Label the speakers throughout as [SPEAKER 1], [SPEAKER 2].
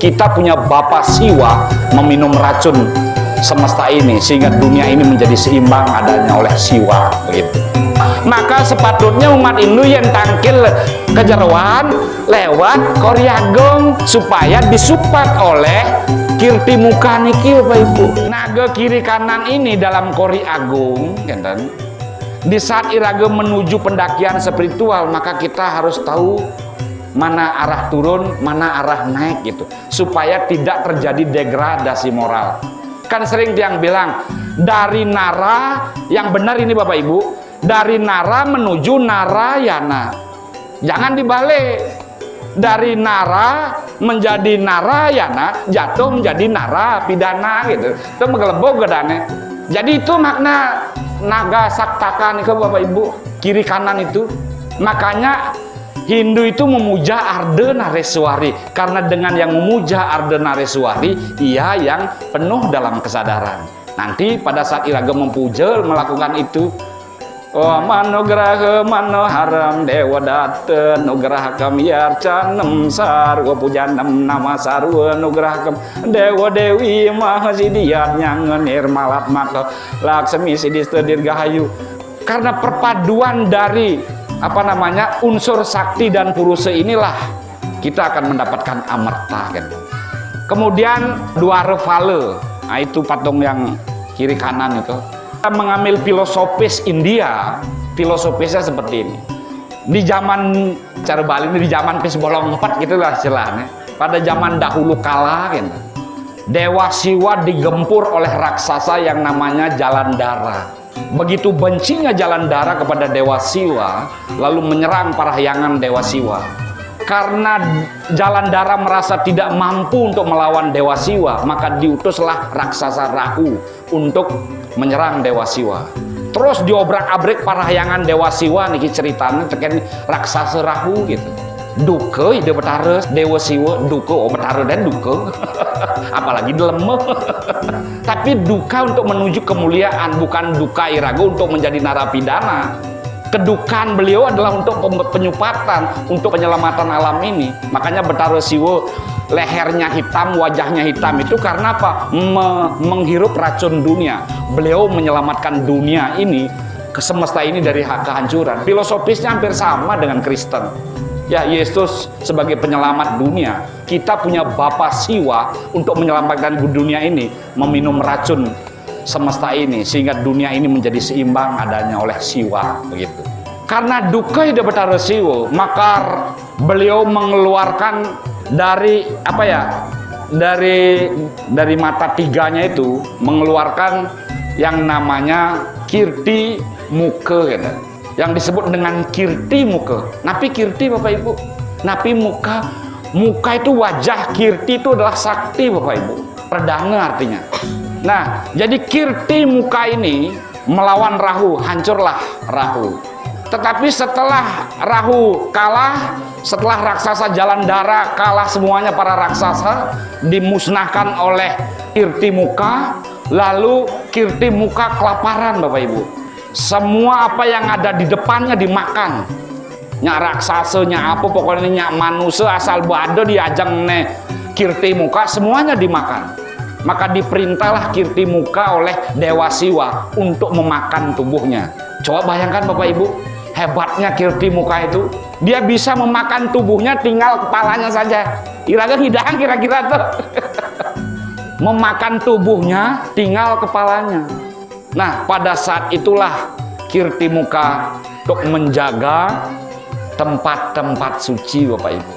[SPEAKER 1] kita punya Bapa Siwa meminum racun semesta ini sehingga dunia ini menjadi seimbang adanya oleh Siwa begitu. Maka sepatutnya umat Hindu yang tangkil kejeruan lewat Koryagong supaya disupport oleh Kirti Muka niki Bapak Ibu. Naga kiri kanan ini dalam Kori Agung kan, di saat iraga menuju pendakian spiritual, maka kita harus tahu mana arah turun, mana arah naik gitu, supaya tidak terjadi degradasi moral. Kan sering yang bilang dari Nara, yang benar ini Bapak Ibu, dari Nara menuju Narayana, jangan dibalik. Dari Nara menjadi Narayana, jatuh menjadi Narapidana gitu, itu menggelembung gedane. Jadi itu makna naga saktaka nih Bapak Ibu, kiri kanan itu. Makanya Hindu itu memuja Ardhanareswari, karena dengan yang memuja Ardhanareswari, ia yang penuh dalam kesadaran. Nanti pada saat iraga mempuja melakukan itu, oh manograha manoharam dewa data nugraha kami yarcanam sarwa pujanam nama sarwa nugraha kam dewa dewi mahasidiat nyangen nirmalat maka laksmi sidista dirgahayu. Karena perpaduan dari unsur sakti dan purusa inilah kita akan mendapatkan amerta kan. Kemudian dua revale, nah itu patung yang kiri kanan itu mengambil filosofis India, filosofisnya seperti ini. Di zaman cara Bali ini, di zaman Pisbolong 4 gitulah istilahnya. Pada zaman dahulu kala gitu, Dewa Siwa digempur oleh raksasa yang namanya Jalandhara. Begitu bencinya Jalandhara kepada Dewa Siwa, lalu menyerang parahyangan Dewa Siwa. Karena Jalandhara merasa tidak mampu untuk melawan Dewa Siwa, maka diutuslah raksasa Rahu untuk menyerang Dewa Siwa. Terus diobrak-abrik parahyangan Dewa Siwa niki ceritanya teken raksasa Rahu gitu. Duka ide betara Dewa Siwa, duka betara dan duka. Apalagi lemah. Tapi duka untuk menuju kemuliaan, bukan duka iraga untuk menjadi narapidana. Kedukaan beliau adalah untuk penyupatan, untuk penyelamatan alam ini. Makanya Betara Siwa lehernya hitam, wajahnya hitam itu karena apa? Menghirup racun dunia. Beliau menyelamatkan dunia ini, ke semesta ini dari kehancuran. Filosofisnya hampir sama dengan Kristen. Ya, Yesus sebagai penyelamat dunia. Kita punya Bapa Siwa untuk menyelamatkan dunia ini, meminum racun semesta ini sehingga dunia ini menjadi seimbang adanya oleh Siwa begitu. Karena duka ide Betara Siwa, maka beliau mengeluarkan dari dari mata tiganya itu mengeluarkan yang namanya Kirti Muka gitu. Yang disebut dengan Kirti Muka. Napi Kirti Bapak Ibu, napi muka. Muka itu wajah, Kirti itu adalah sakti Bapak Ibu, perdana artinya. Nah, jadi Kirti Muka ini melawan Rahu, hancurlah Rahu. Tetapi setelah Rahu kalah, setelah raksasa Jalandhara kalah semuanya, para raksasa dimusnahkan oleh Kirti Muka, lalu Kirti Muka kelaparan Bapak Ibu. Semua apa yang ada di depannya dimakan. Nyak raksasa, nyak apa, pokoknya nyak manusia asal bada diajang ne Kirti Muka, semuanya dimakan. Maka diperintahlah Kirti Muka oleh Dewa Siwa untuk memakan tubuhnya. Coba bayangkan Bapak Ibu, hebatnya Kirti Muka itu. Dia bisa memakan tubuhnya tinggal kepalanya saja. Kira-kira hidang kira-kira tuh. Memakan tubuhnya tinggal kepalanya. Nah, pada saat itulah Kirti Muka untuk menjaga tempat-tempat suci Bapak Ibu.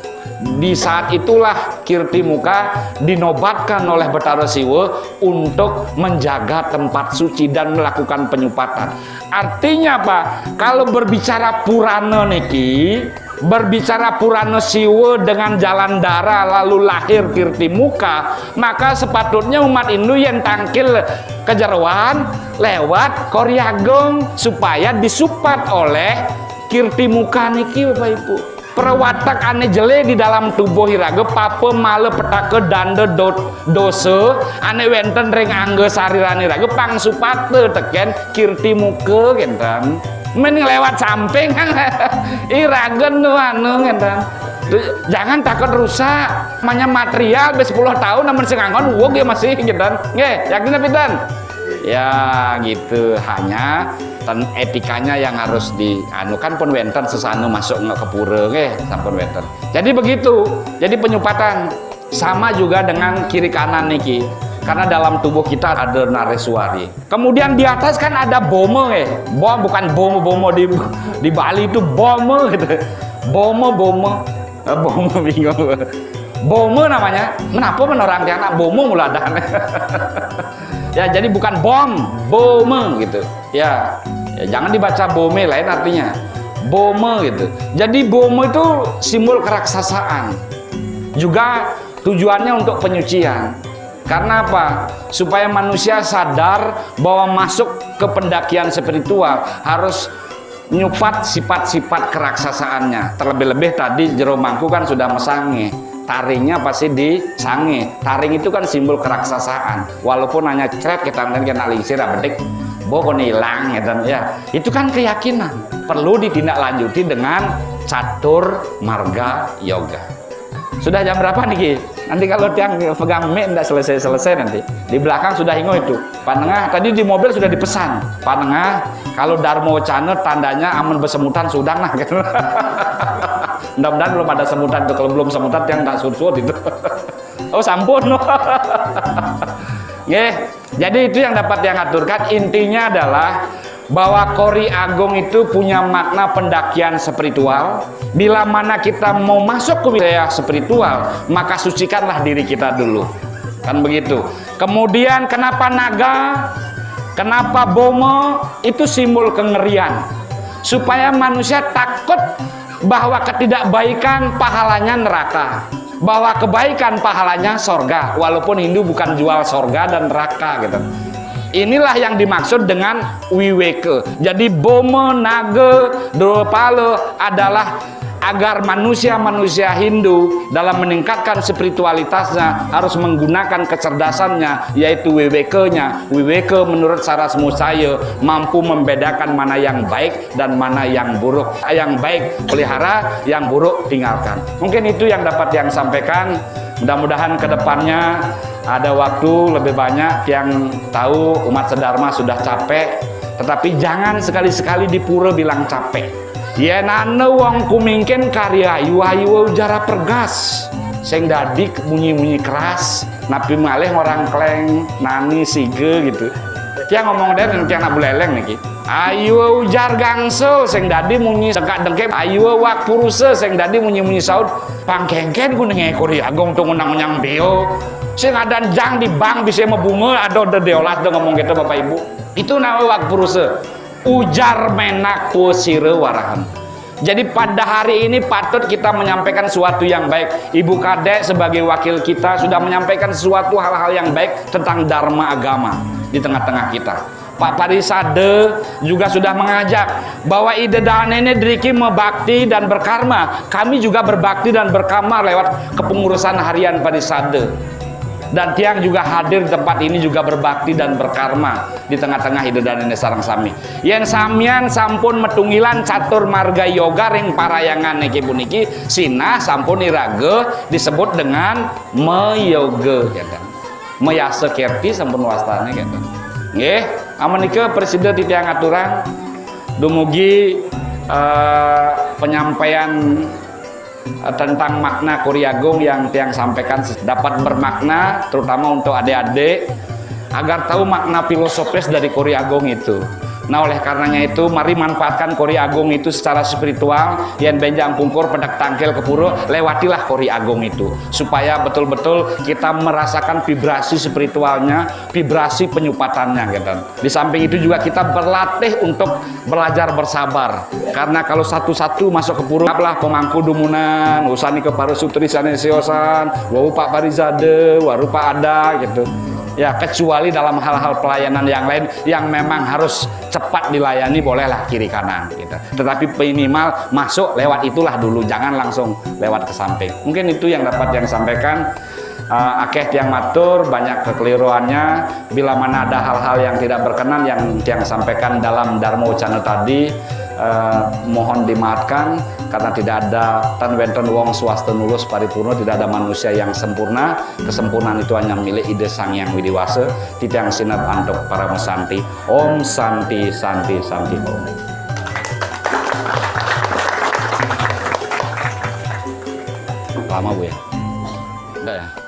[SPEAKER 1] Di saat itulah Kirti Muka dinobatkan oleh Betara Siwa untuk menjaga tempat suci dan melakukan penyupatan. Artinya apa? Kalau berbicara Purana niki, berbicara Purana Siwa dengan Jalandhara lalu lahir Kirti Muka, maka sepatutnya umat Hindu yang tangkil kejeruan lewat Koryagong supaya disupport oleh Kirti Muka niki Bapak Ibu. Perwatak ane jele di dalam tubuh iraga papa male petake danda dosa ane wenten ring angge sarirane iraga pangsupate teken Kirti Muka genten. Men lewat samping kan iraga nu anu genten. Jangan takut rusak. Namanya material 10 tahun namun sengangon wong ya masih gitu. Nggih, yakin pisan? Ya gitu, hanya etikanya yang harus dianukan pun wenten sesano masuk ke pura nggih sampun wenten. Jadi begitu. Jadi penyupatan sama juga dengan kiri kanan niki. Karena dalam tubuh kita ada nareswari. Kemudian di atas kan ada bome, bom bukan bomo di Bali itu bome gitu. Bome bingung. Bome namanya. Kenapa orang tiana bome muladan? Ya jadi bukan bom, bome gitu. Ya jangan dibaca bome lain artinya. Bome gitu. Jadi bome itu simbol keraksasaan. Juga tujuannya untuk penyucian. Karena apa? Supaya manusia sadar bahwa masuk ke pendakian spiritual harus nyupat sifat-sifat keraksasaannya. Terlebih-lebih tadi jero mangku kan sudah mesange. Taringnya pasti disange. Taring itu kan simbol keraksasaan. Walaupun hanya cret kita kena lingsir bedik bokon hilang ya. Itu kan keyakinan. Perlu ditindaklanjuti dengan catur marga yoga. Sudah jam berapa nih? Nanti kalau tiang pegang mic tidak selesai nanti. Di belakang sudah hingo itu. Panengah tadi di mobil sudah dipesan. Panengah kalau Darmo Wacana tandanya aman besemutan sudang lah gitu. Mudah-mudahan belum ada semutan tuh. Kalau belum semutan yang tak sur-sur itu. Oh sampun. Nggih. Jadi itu yang dapat yang aturkan. Intinya adalah bahwa Kori Agong itu punya makna pendakian spiritual. Bila mana kita mau masuk ke wilayah spiritual, maka sucikanlah diri kita dulu. Kan begitu. Kemudian kenapa naga? Kenapa bomo? Itu simbol kengerian. Supaya manusia takut bahwa ketidakbaikan pahalanya neraka. Bahwa kebaikan pahalanya sorga. Walaupun Hindu bukan jual sorga dan neraka gitu. Inilah yang dimaksud dengan wiweke. Jadi bome, naga, dropale adalah agar manusia-manusia Hindu dalam meningkatkan spiritualitasnya harus menggunakan kecerdasannya, yaitu wiweke-nya. Wiweke menurut Saras Musaya mampu membedakan mana yang baik dan mana yang buruk. Yang baik pelihara, yang buruk tinggalkan. Mungkin itu yang dapat yang sampaikan. Mudah-mudahan kedepannya ada waktu lebih banyak yang tahu umat sedharma sudah capek, tetapi jangan sekali-sekali di pura bilang capek. Ya nana wong kumingken karya ayu-ayu jara pergas, sing dadik bunyi-bunyi keras, napi malih orang kleng nani sige gitu. Dia ngomong deh nanti anak buleleng nih. Ayu ujar gangsel sing dadi munyi sekak dengke. Ayu wak puruse sing dadi munyi-munyi saud. Pangkengken ku nenge Kori Agong tuh ngunang-unang beo. Sing adan jang di bank bisa membunga ada deolas tuh ngomong gitu Bapak Ibu. Itu nama wak puruse. Ujar menak sire warahan. Jadi pada hari ini patut kita menyampaikan sesuatu yang baik. Ibu Kadek sebagai wakil kita sudah menyampaikan sesuatu hal-hal yang baik tentang dharma agama di tengah-tengah kita. Pak Parisade juga sudah mengajak bahwa ide danene driki membakti dan berkarma. Kami juga berbakti dan berkarma lewat kepengurusan harian Parisade. Dan tiang juga hadir di tempat ini juga berbakti dan berkarma di tengah-tengah ide danene sarang sami. Yen samian sampun metungilan catur marga yoga ring parayangan niki puniki sinah sampun irage disebut dengan meyoga ya kan. Meyase kerti sampun wastane gitu. Nggih, amenika presiden titiang aturan dumugi penyampaian tentang makna Kori Agong yang tiang sampaikan dapat bermakna terutama untuk adik-adik agar tahu makna filosofis dari Kori Agong itu. Nah oleh karenanya itu mari manfaatkan Kori Agong itu secara spiritual. Yang benjang pungkur pedak tangkil ke pura, lewatilah Kori Agong itu supaya betul-betul kita merasakan vibrasi spiritualnya, vibrasi penyupatannya gitu. Di samping itu juga kita berlatih untuk belajar bersabar. Karena kalau satu-satu masuk ke pura, lah pemangku dumunan, usani ke parusutri sanesiosan, wau Pak Parizade, waru Pak Ada gitu. Ya kecuali dalam hal-hal pelayanan yang lain yang memang harus cepat dilayani bolehlah kiri kanan gitu. Tetapi minimal masuk lewat itulah dulu, jangan langsung lewat ke samping. Mungkin itu yang dapat yang sampaikan. akeh tiang matur banyak kekeliruannya. Bila mana ada hal-hal yang tidak berkenan yang tiang sampaikan dalam Dharma Wacana tadi, mohon dimaafkan karena tidak ada tan wenten wong swasta nulus paripurna, tidak ada manusia yang sempurna. Kesempurnaan itu hanya milik Ide Sang Yang Widiwasa. Titiang sinap antuk para mesanti. Om Santi Santi Santi Om. Lama Bu ya? Enggak ya?